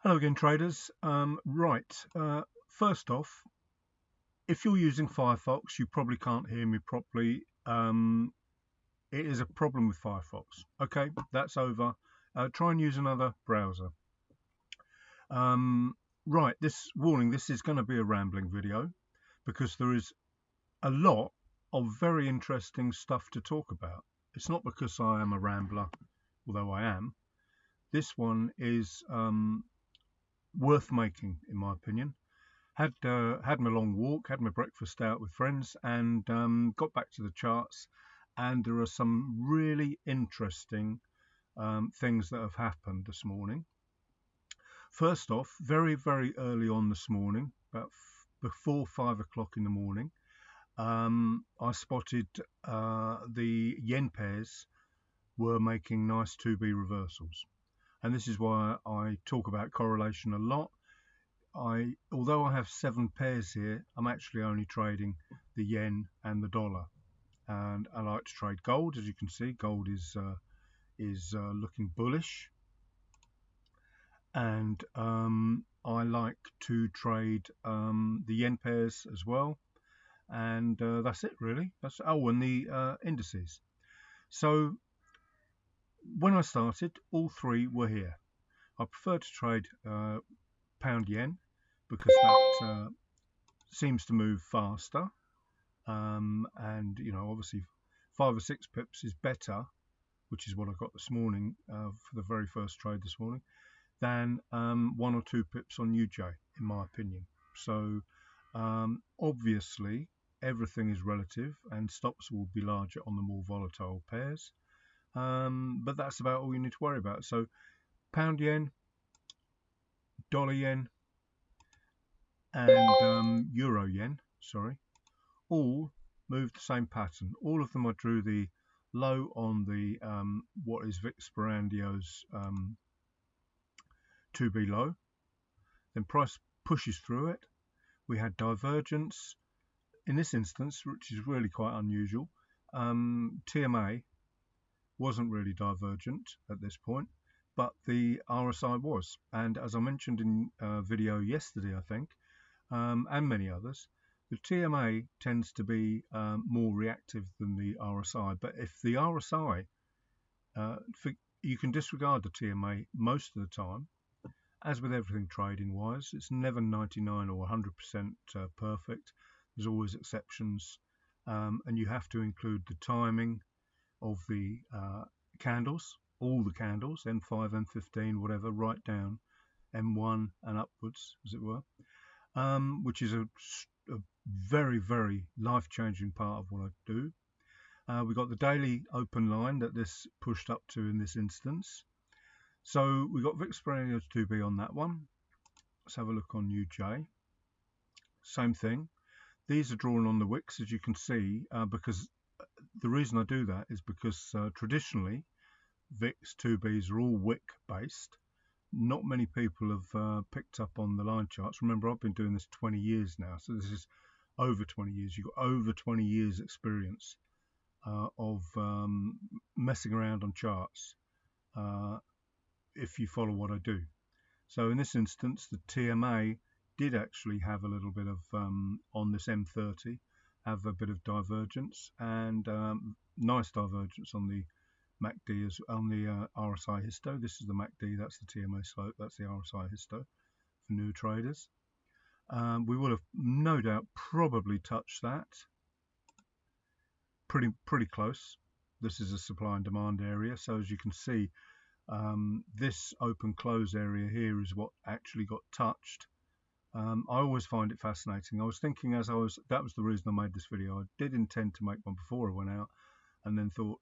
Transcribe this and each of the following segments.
Hello again, traders. First off, if you're using Firefox, you probably can't hear me properly. It is a problem with Firefox. Okay, that's over. Try and use another browser. This warning, this is going to be a rambling video because there is a lot of very interesting stuff to talk about. It's not because I am a rambler, although I am. This one is worth making, in my opinion. Had my long walk, had my breakfast out with friends, and got back to the charts. And there are some really interesting things that have happened this morning. First off, very early on this morning, about before 5 o'clock in the morning, I spotted the yen pairs were making nice 2B reversals. And this is why I talk about correlation a lot. Although I have 7 pairs here, I'm actually only trading the yen and the dollar. And I like to trade gold. As you can see, gold is looking bullish. And I like to trade the yen pairs as well. And that's it really. And the indices. So when I started, all three were here. I prefer to trade pound yen because that seems to move faster, and obviously 5 or 6 pips is better, which is what I got this morning for the very first trade this morning, than 1 or 2 pips on UJ, in my opinion. So obviously everything is relative and stops will be larger on the more volatile pairs, but that's about all you need to worry about. So pound yen, dollar yen, and euro yen, sorry, all moved the same pattern. All of them I drew the low on the what is VIX Sporandio's 2B low. Then price pushes through it. We had divergence in this instance, which is really quite unusual. TMA wasn't really divergent at this point, but the RSI was. And as I mentioned in a video yesterday, I think, and many others, the TMA tends to be more reactive than the RSI. But if the RSI, you can disregard the TMA most of the time. As with everything trading wise, it's never 99 or 100% perfect. There's always exceptions, and you have to include the timing of the candles, all the candles, M5, M15, whatever, right down M1 and upwards, as it were, which is a very life-changing part of what I do. We got the daily open line that this pushed up to in this instance. So we got VIX Sporandio's 2B on that one. Let's have a look on UJ. Same thing. These are drawn on the wicks, as you can see, because the reason I do that is because traditionally VIX 2Bs are all wick based. Not many people have picked up on the line charts. Remember, I've been doing this 20 years now, so this is over 20 years. You've got over 20 years experience of messing around on charts if you follow what I do. So in this instance, the TMA did actually have a little bit of, on this M30, have a bit of divergence, and nice divergence on the MACD, on the RSI histo. This is the MACD, that's the TMA slope, that's the RSI histo for new traders. We will have no doubt probably touched that. Pretty close. This is a supply and demand area, so as you can see, this open close area here is what actually got touched. I always find it fascinating. I was thinking that was the reason I made this video. I did intend to make one before I went out, and then thought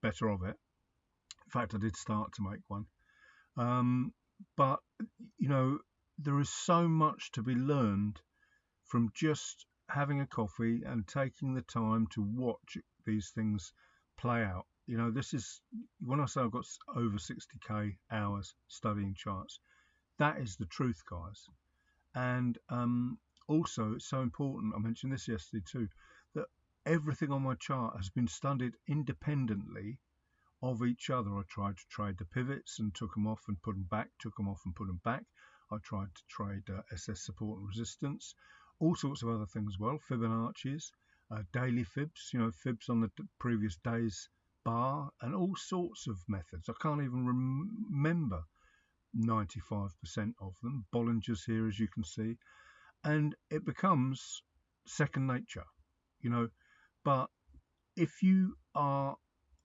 better of it. In fact, I did start to make one. But there is so much to be learned from just having a coffee and taking the time to watch these things play out. This is, when I say I've got over 60k hours studying charts, that is the truth, guys. And also, it's so important, I mentioned this yesterday too, that everything on my chart has been studied independently of each other. I tried to trade the pivots and took them off and put them back, took them off and put them back. I tried to trade SS support and resistance, all sorts of other things as well, Fibonacci's, daily fibs, fibs on the previous day's bar, and all sorts of methods. I can't even remember 95% of them. Bollinger's here, as you can see, and it becomes second nature, but if you are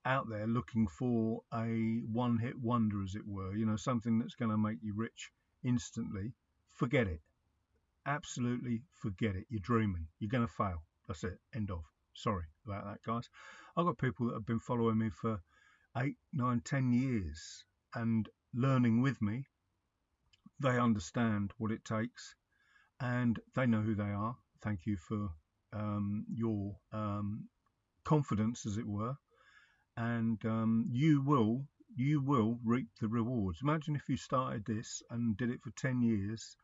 out there looking for a one-hit wonder, as it were, something that's going to make you rich instantly, forget it. Absolutely forget it. You're dreaming. You're going to fail. That's it. End of. Sorry about that, guys. I've got people that have been following me for 8, 9, 10 years and learning with me. They understand what it takes and they know who they are. Thank you for your confidence, as it were, and you will reap the rewards. Imagine if you started this and did it for 10 years.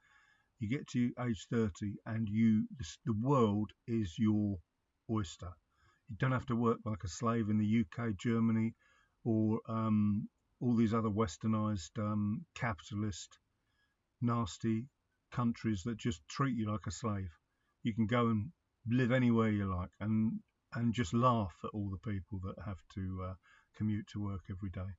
You get to age 30 and the world is your oyster. You don't have to work like a slave in the UK, Germany, or all these other westernized capitalist nasty countries that just treat you like a slave. You can go and live anywhere you like and just laugh at all the people that have to commute to work every day.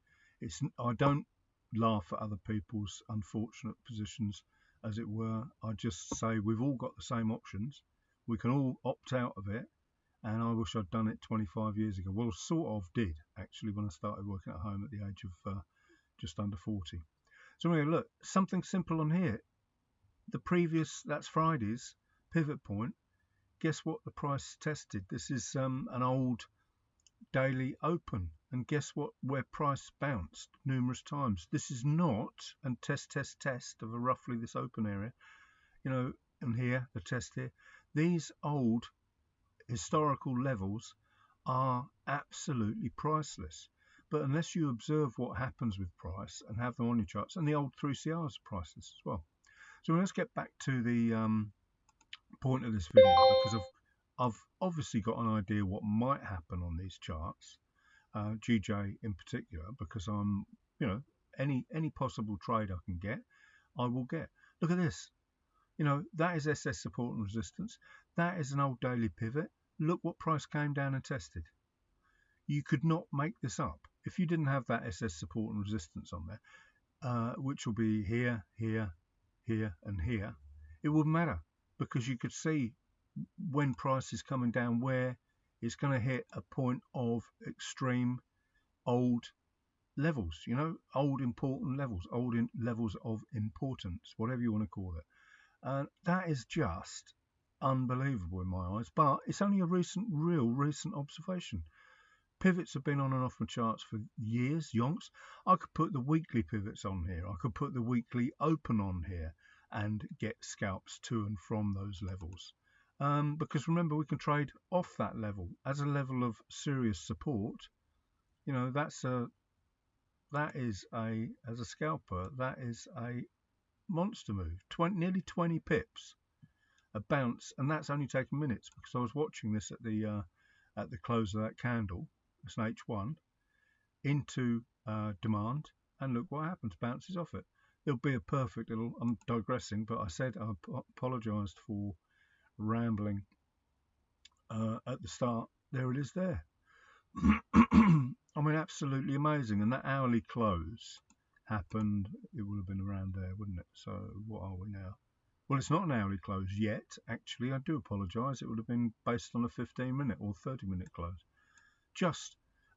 I don't laugh at other people's unfortunate positions, as it were. I just say we've all got the same options. We can all opt out of it, and I wish I'd done it 25 years ago. Well, sort of did, actually, when I started working at home at the age of just under 40. So anyway, look, something simple on here. That's Friday's pivot point. Guess what the price tested? This is an old daily open, and guess what, where price bounced numerous times. This is not a test of a roughly this open area, and here the test here. These old historical levels are absolutely priceless, but unless you observe what happens with price and have them on your charts, and the old 3CRs are priceless as well. So let's get back to the point of this video, because I've obviously got an idea what might happen on these charts, GJ in particular, because I'm, any possible trade I can get, I will get. Look at this. That is SS support and resistance. That is an old daily pivot. Look what price came down and tested. You could not make this up. If you didn't have that SS support and resistance on there, which will be here, here, here, and here, it wouldn't matter, because you could see when price is coming down where it's going to hit a point of extreme old levels, old important levels, levels of importance, whatever you want to call it. That is just unbelievable in my eyes, but it's only a real recent observation. Pivots have been on and off my charts for years, yonks. I could put the weekly pivots on here. I could put the weekly open on here and get scalps to and from those levels. Because remember, we can trade off that level as a level of serious support. As a scalper, that is a monster move. Nearly 20 pips a bounce, and that's only taken minutes, because I was watching this at the close of that candle. It's an H1 into demand, and look what happens, bounces off it. It'll be a perfect little, I'm digressing, but I said I apologized for rambling at the start. There it is there. I mean, absolutely amazing. And that hourly close happened, it would have been around there, wouldn't it? So what are we now? Well, it's not an hourly close yet, actually. I do apologize. It would have been based on a 15-minute or 30-minute close.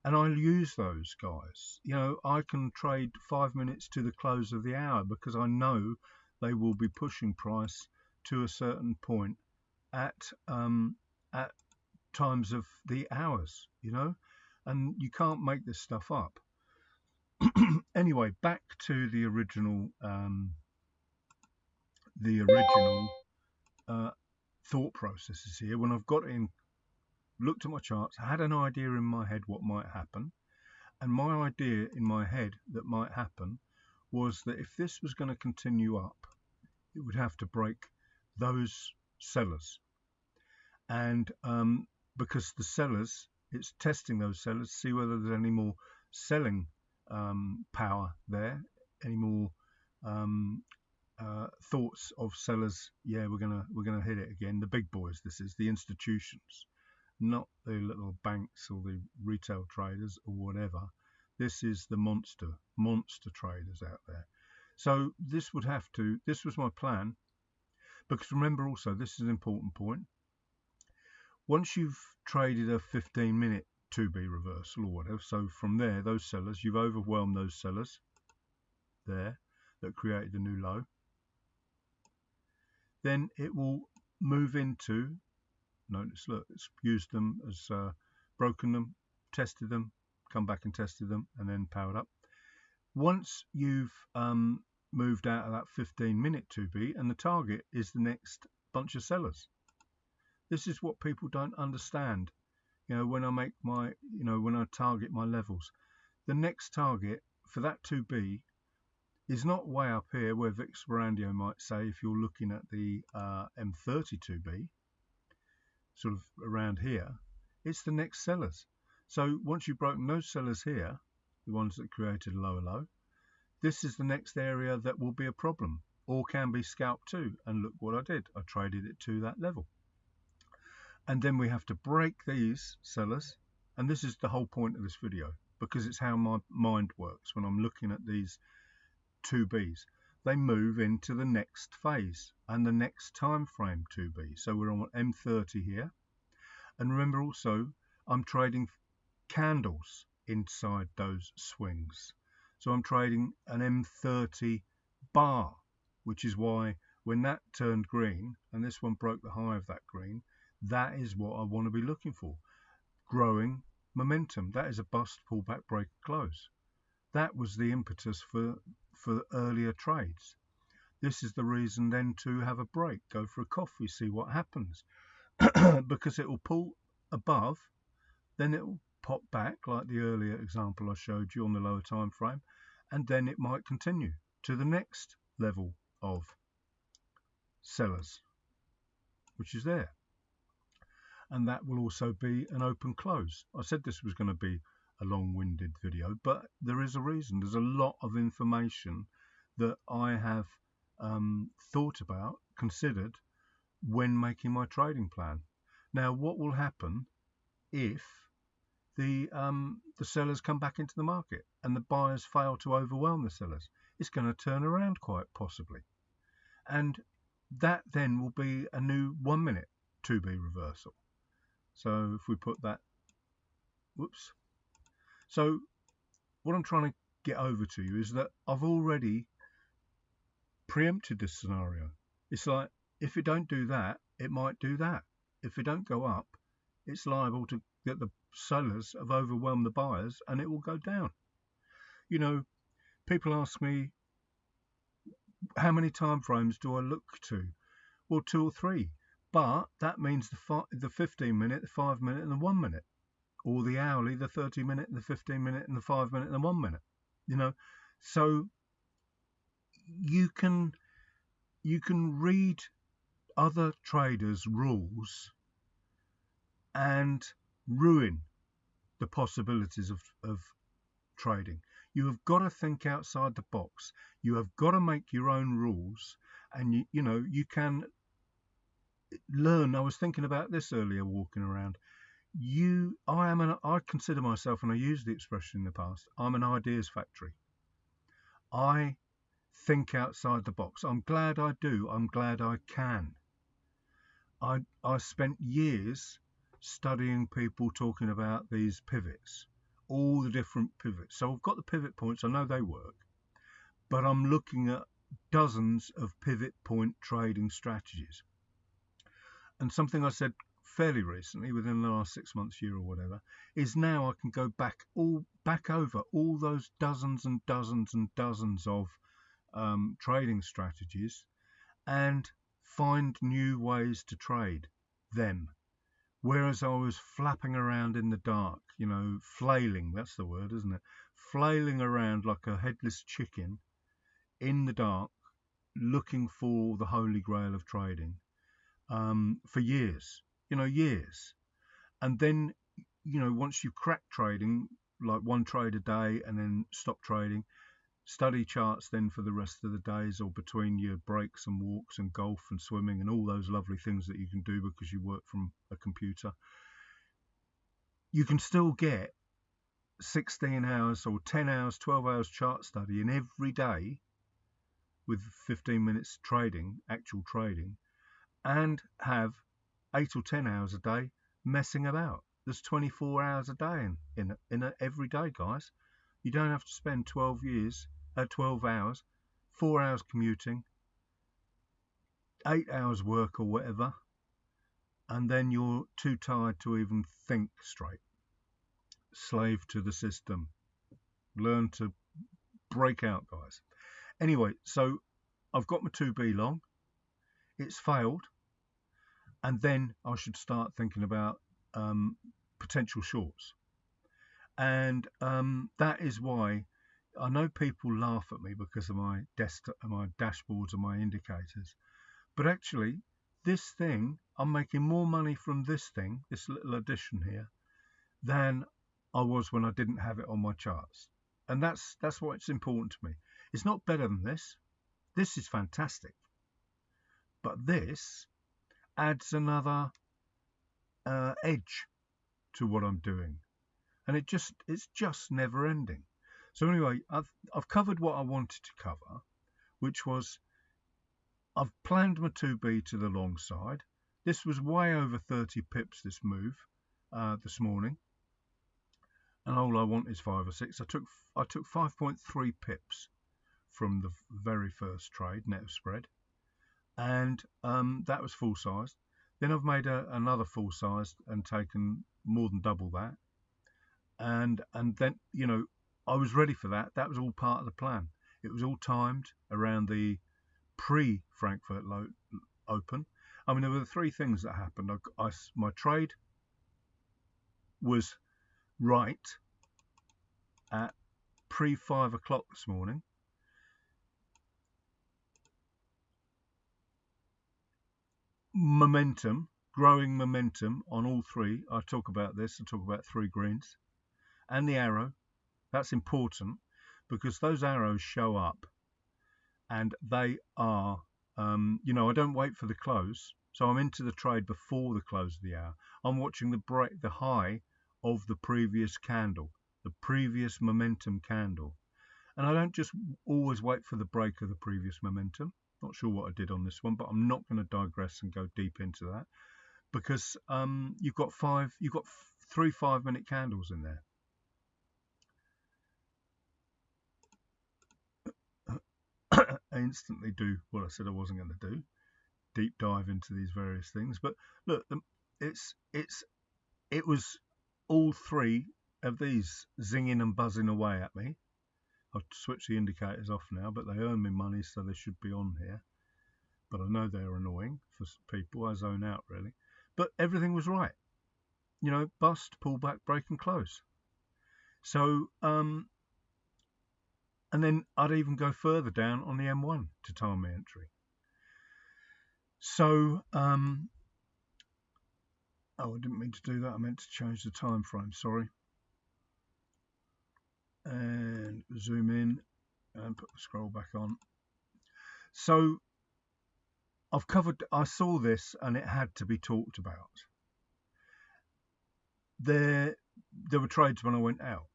And I'll use those, guys. I can trade 5 minutes to the close of the hour, because I know they will be pushing price to a certain point at times of the hours, and you can't make this stuff up. Anyway, back to the original thought processes here. When I've got in, looked at my charts, I had an idea in my head what might happen, and my idea in my head that might happen was that if this was going to continue up, it would have to break those sellers, and because the sellers, it's testing those sellers to see whether there's any more selling power there, any more thoughts of sellers. Yeah, we're gonna hit it again. The big boys. This is the institutions, not the little banks or the retail traders or whatever. This is the monster traders out there. So this was my plan, because remember also, this is an important point. Once you've traded a 15-minute 2B reversal or whatever, so from there, those sellers, you've overwhelmed those sellers there that created the new low, then it will move into, notice, look, it's used them as broken them, tested them, come back and tested them, and then powered up. Once you've moved out of that 15-minute 2B, and the target is the next bunch of sellers. This is what people don't understand. When I make my, when I target my levels, the next target for that 2B is not way up here where Vix Verandio might say, if you're looking at the M32B, sort of around here, it's the next sellers. So once you've broken those sellers here, the ones that created a lower low, this is the next area that will be a problem, or can be scalped too. And look what I did. I traded it to that level. And then we have to break these sellers. And this is the whole point of this video, because it's how my mind works when I'm looking at these 2Bs. They move into the next phase and the next time frame 2B. So we're on M30 here. And remember also, I'm trading candles inside those swings. So I'm trading an M30 bar, which is why when that turned green and this one broke the high of that green, that is what I want to be looking for. Growing momentum. That is a bust, pullback, break, close. That was the impetus for earlier trades. This is the reason then to have a break, go for a coffee, see what happens. Because it will pull above, then it will pop back like the earlier example I showed you on the lower time frame, and then it might continue to the next level of sellers, which is there. And that will also be an open close. I said this was going to be a long-winded video, but there is a reason. There's a lot of information that I have thought about, considered when making my trading plan. Now, what will happen if the sellers come back into the market and the buyers fail to overwhelm the sellers? It's going to turn around quite possibly, and that then will be a new 1 minute 2B reversal. So if we put that, whoops. So what I'm trying to get over to you is that I've already preempted this scenario. It's like, if it don't do that, it might do that. If it don't go up, it's liable to get the sellers have overwhelmed the buyers and it will go down. People ask me, how many time frames do I look to? Well, 2 or 3. But that means the 15-minute, the 5-minute, and the 1 minute, or the hourly, the 30-minute, the 15-minute, and the 5-minute, and the 1 minute. So you can read other traders' rules and ruin the possibilities of trading. You have got to think outside the box. You have got to make your own rules, and you can learn. I was thinking about this earlier walking around. I consider myself, and I used the expression in the past, I'm an ideas factory. I think outside the box. I'm glad I do. I'm glad I can. I spent years studying people talking about these pivots, all the different pivots. So I've got the pivot points. I know they work, but I'm looking at dozens of pivot point trading strategies. And something I said fairly recently, within the last 6 months, year or whatever, is now I can go back over all those dozens and dozens and dozens of trading strategies and find new ways to trade them. Whereas I was flapping around in the dark, flailing, that's the word, isn't it? Flailing around like a headless chicken in the dark, looking for the holy grail of trading for years, years. And then, once you crack trading, like one trade a day and then stop trading. Study charts then for the rest of the days, or between your breaks and walks and golf and swimming and all those lovely things that you can do because you work from a computer. You can still get 16 hours or 10 hours, 12 hours chart study in every day with 15 minutes trading, actual trading, and have 8 or 10 hours a day messing about. There's 24 hours a day in every day, guys. You don't have to spend 12 hours, 4 hours commuting, 8 hours work or whatever, and then you're too tired to even think straight. Slave to the system. Learn to break out, guys. Anyway, so I've got my 2B long. It's failed. And then I should start thinking about potential shorts. And that is why I know people laugh at me because of my desktop, my dashboards and my indicators. But actually, this thing, I'm making more money from this thing, this little addition here, than I was when I didn't have it on my charts. And that's why it's important to me. It's not better than this. This is fantastic. But this adds another edge to what I'm doing. And it's just never ending. So anyway, I've covered what I wanted to cover, which was I've planned my 2B to the long side. This was way over 30 pips, this move this morning. And all I want is 5 or 6. I took 5.3 pips from the very first trade, net of spread. And that was full size. Then I've made another full size and taken more than double that. And then, you know, I was ready for that. That was all part of the plan. It was all timed around the pre-Frankfurt Open. I mean, there were 3 things that happened. My trade was right at pre-5 o'clock this morning. Momentum, growing momentum on all 3. I talk about this. I talk about 3 greens. And the arrow, that's important because those arrows show up and they are, you know, I don't wait for the close. So I'm into the trade before the close of the hour. I'm watching the high of the previous candle, the previous momentum candle. And I don't just always wait for the break of the previous momentum. Not sure what I did on this one, but I'm not going to digress and go deep into that because you've got 3 5-minute candles in there. I instantly do what I said I wasn't going to do, deep dive into these various things. But look, it was all 3 of these zinging and buzzing away at me. I'll switch the indicators off now, but they earn me money, so they should be on here. But I know they're annoying for people. I zone out, really. But everything was right. You know, bust, pullback, break and close. So, and then I'd even go further down on the M1 to time my entry. So, oh, I didn't mean to do that. I meant to change the time frame, sorry. And zoom in and put the scroll back on. So I saw this and it had to be talked about. There were trades when I went out.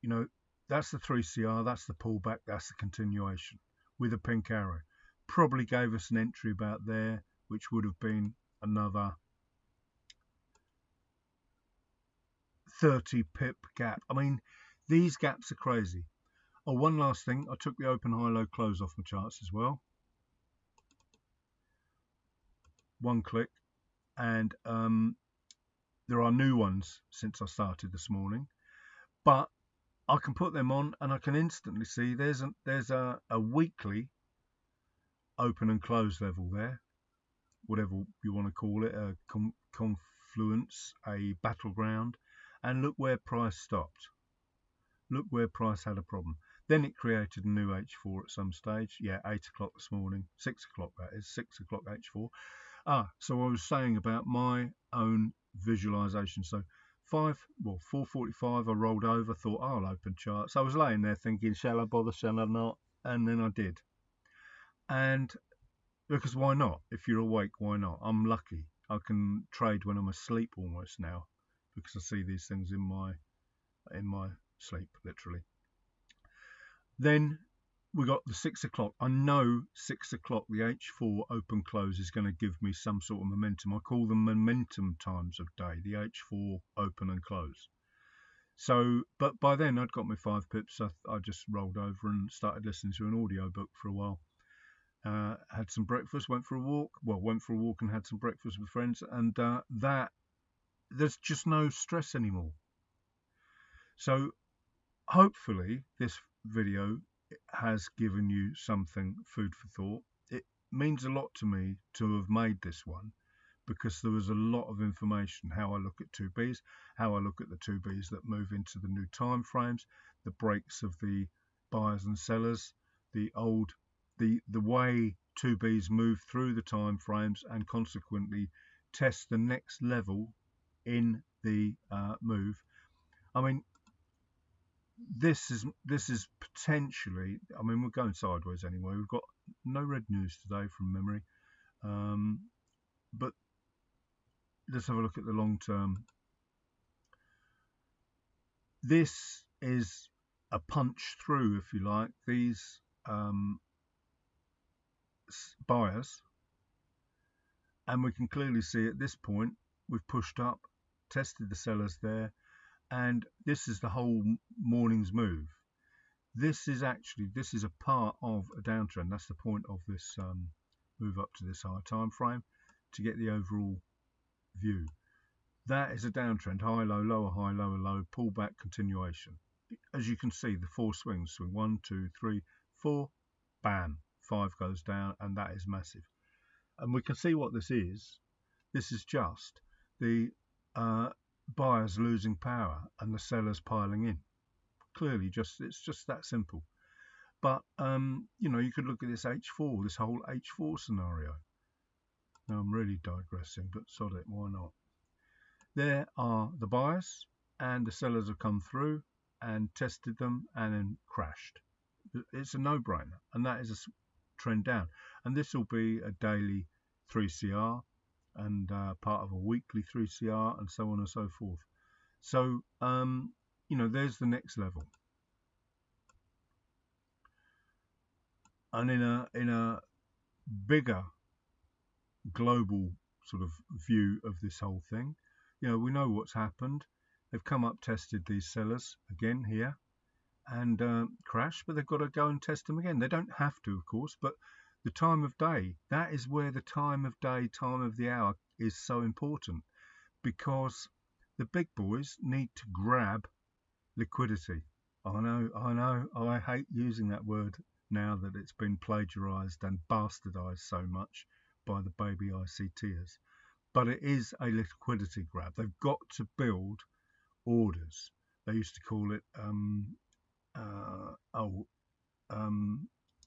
You know, that's the 3CR, that's the pullback, that's the continuation with a pink arrow. Probably gave us an entry about there, which would have been another 30 pip gap. I mean, these gaps are crazy. Oh, one last thing. I took the open, high, low, close off my charts as well. One click. And there are new ones since I started this morning. But I can put them on and I can instantly see there's a weekly open and close level there. Whatever you want to call it. A confluence, a battleground. And look where price stopped. Look where price had a problem. Then it created a new H4 at some stage. Yeah, 8 o'clock this morning. 6 o'clock that is. 6 o'clock H4. So I was saying about my own visualization. So 4:45 I rolled over, thought I'll open charts. I was laying there thinking, shall I bother, shall I not? And then I did. And because why not? If you're awake, why not? I'm lucky. I can trade when I'm asleep almost now, because I see these things in my sleep, literally. Then we got the 6 o'clock. I know 6 o'clock, the H4 open close, is going to give me some sort of momentum. I call them momentum times of day, the H4 open and close. So, but by then I'd got my 5 pips. I just rolled over and started listening to an audio book for a while. Had some breakfast, went for a walk and had some breakfast with friends, and there's just no stress anymore. So hopefully this video has given you something, food for thought. It means a lot to me to have made this one, because there was a lot of information, how I look at 2Bs, how I look at the 2Bs that move into the new time frames, the breaks of the buyers and sellers, the way 2Bs move through the time frames and consequently test the next level in the move. I mean, this is potentially, I mean, we're going sideways anyway. We've got no red news today from memory, but let's have a look at the long term. This is a punch through, if you like, these buyers, and we can clearly see at this point we've pushed up, tested the sellers there, and this is the whole morning's move. This is a part of a downtrend. That's the point of this move up to this higher time frame, to get the overall view. That is a downtrend, high, low, lower, high, lower, low, pullback, continuation. As you can see, the 4 swings, swing 1, 2, 3, 4, bam, 5 goes down, and that is massive. And we can see what this is. This is just the buyers losing power and the sellers piling in. Clearly, it's just that simple. But you know, you could look at this H4, this whole H4 scenario. Now I'm really digressing, but sod it, why not? There are the buyers, and the sellers have come through and tested them and then crashed. It's a no-brainer, and that is a trend down. And this will be a daily 3CR and part of a weekly 3CR and so on and so forth. So you know, there's the next level. And in a bigger global sort of view of this whole thing, you know, we know what's happened. They've come up, tested these sellers again here, and crashed, but they've got to go and test them again. They don't have to, of course, but the time of day, that is where the time of day, time of the hour is so important, because the big boys need to grab liquidity. I know, I hate using that word now that it's been plagiarized and bastardized so much by the baby ICTers. But it is a liquidity grab. They've got to build orders. They used to call it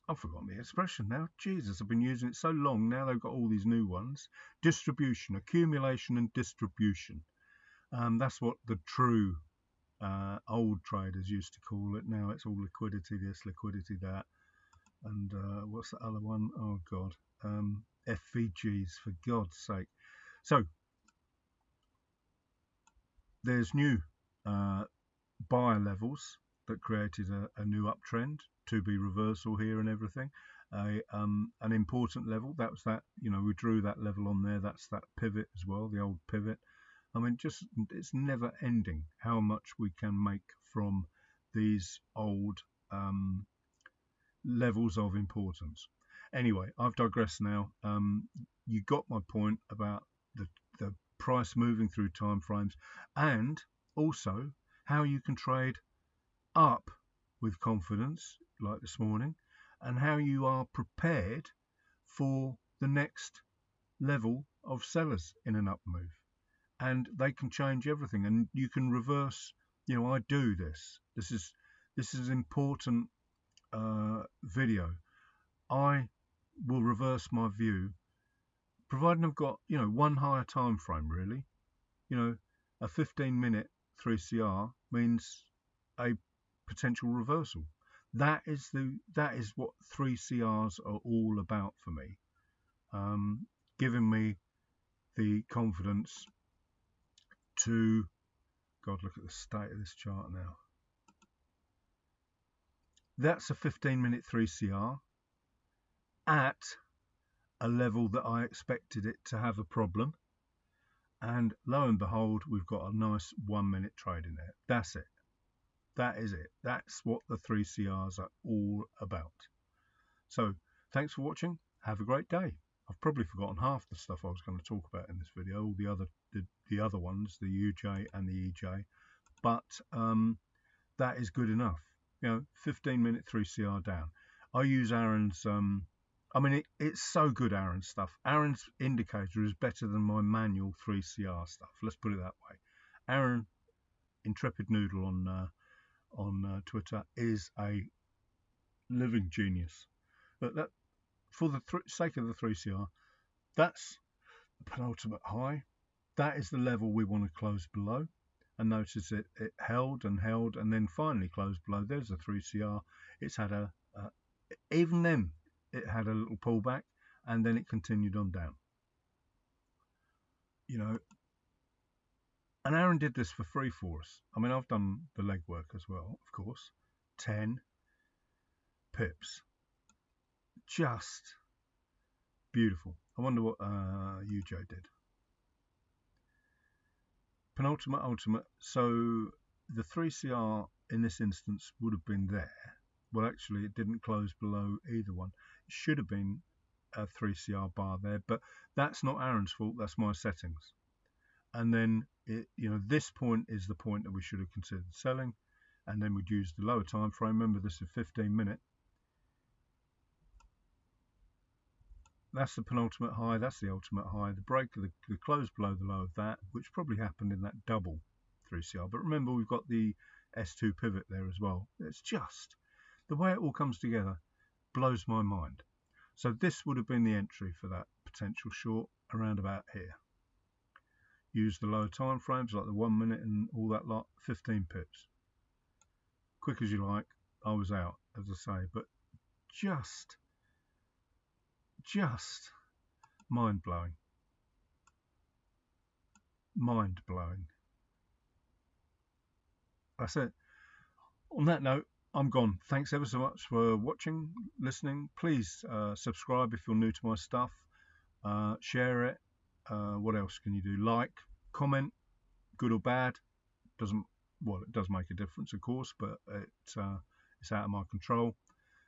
I've forgotten the expression now. Jesus, I've been using it so long now. They've got all these new ones. Distribution, accumulation, and distribution. That's what the true old traders used to call it. Now it's all liquidity this, liquidity that, and what's the other one? Oh God, FVGs, for God's sake. So there's new buyer levels that created a new uptrend, 2B reversal here and everything. An important level, that was that, you know, we drew that level on there. That's that pivot as well, the old pivot. I mean, just, it's never ending how much we can make from these old levels of importance. Anyway, I've digressed now. You got my point about the price moving through time frames, and also how you can trade up with confidence, like this morning, and how you are prepared for the next level of sellers in an up move. And they can change everything, and you can reverse. You know, I do this. This is important video. I will reverse my view, providing I've got, you know, one higher time frame, really. You know, a 15-minute 3CR means a potential reversal. That is what 3CRs are all about for me, giving me the confidence to, God, look at the state of this chart now. That's a 15-minute 3CR at a level that I expected it to have a problem, and lo and behold, we've got a nice 1-minute trade in there. That's it. That is it. That's what the 3CRs are all about. So thanks for watching. Have a great day. I've probably forgotten half the stuff I was going to talk about in this video, all the other ones, the UJ and the EJ, but that is good enough. 15-minute 3CR down. I use Aaron's, I mean, it's so good, Aaron's stuff. Aaron's indicator is better than my manual 3CR stuff. Let's put it that way. Aaron, Intrepid Noodle on Twitter, is a living genius. But that, for the sake of the 3CR, that's the penultimate high. That is the level we want to close below. And notice it held and held and then finally closed below. There's a 3CR. It's had even then it had a little pullback, and then it continued on down. And Aaron did this for free for us. I mean, I've done the legwork as well, of course. 10 pips. Just beautiful. I wonder what UJ did. Penultimate, ultimate. So the 3CR in this instance would have been there. Well, actually, it didn't close below either one. It should have been a 3CR bar there, but that's not Aaron's fault. That's my settings. And then, this point is the point that we should have considered selling. And then we'd use the lower time frame. Remember, this is 15-minute. That's the penultimate high. That's the ultimate high. The break, the close below the low of that, which probably happened in that double 3CR. But remember, we've got the S2 pivot there as well. It's just the way it all comes together blows my mind. So this would have been the entry for that potential short around about here. Use the lower time frames like the 1 minute and all that lot. 15 pips. Quick as you like. I was out, as I say, but just mind-blowing. Mind-blowing. That's it. On that note, I'm gone. Thanks ever so much for watching, listening. Please subscribe if you're new to my stuff. Share it. What else can you do? Like, comment, good or bad. It does make a difference, of course, but it's out of my control.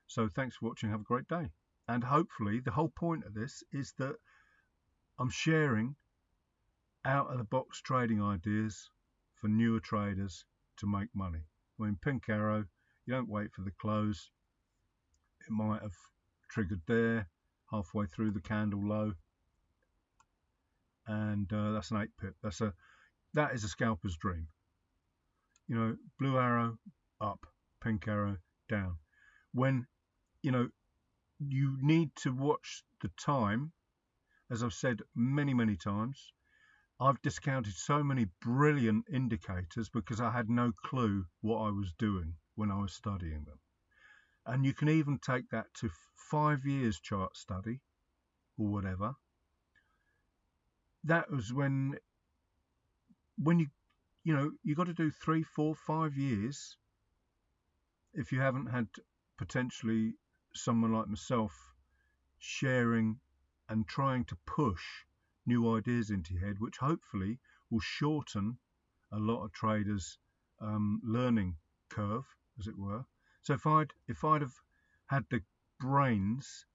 So thanks for watching. Have a great day. And hopefully the whole point of this is that I'm sharing out of the box trading ideas for newer traders to make money. I mean, pink arrow, you don't wait for the close. It might have triggered there halfway through the candle low, and that's an 8 pip. That is a scalper's dream. Blue arrow up, pink arrow down. When you need to watch the time, as I've said many times. I've discounted so many brilliant indicators because I had no clue what I was doing when I was studying them. And you can even take that to 5 years chart study or whatever. That was when you got to do 3, 4, 5 years if you haven't had potentially someone like myself sharing and trying to push new ideas into your head, which hopefully will shorten a lot of traders' learning curve, as it were. So if I'd have had the brains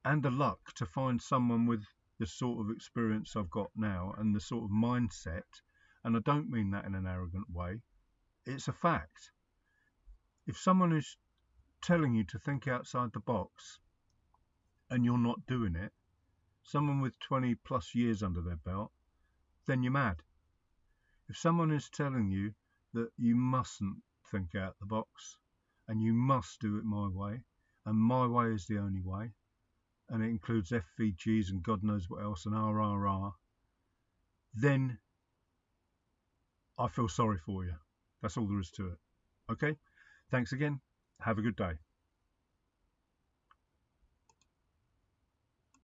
and the luck to find someone with the sort of experience I've got now and the sort of mindset, and I don't mean that in an arrogant way, it's a fact. If someone is telling you to think outside the box and you're not doing it, someone with 20 plus years under their belt, then you're mad. If someone is telling you that you mustn't think out the box and you must do it my way, and my way is the only way, and it includes FVGs and God knows what else and RRR, then I feel sorry for you. That's all there is to it. Okay? Thanks again. Have a good day.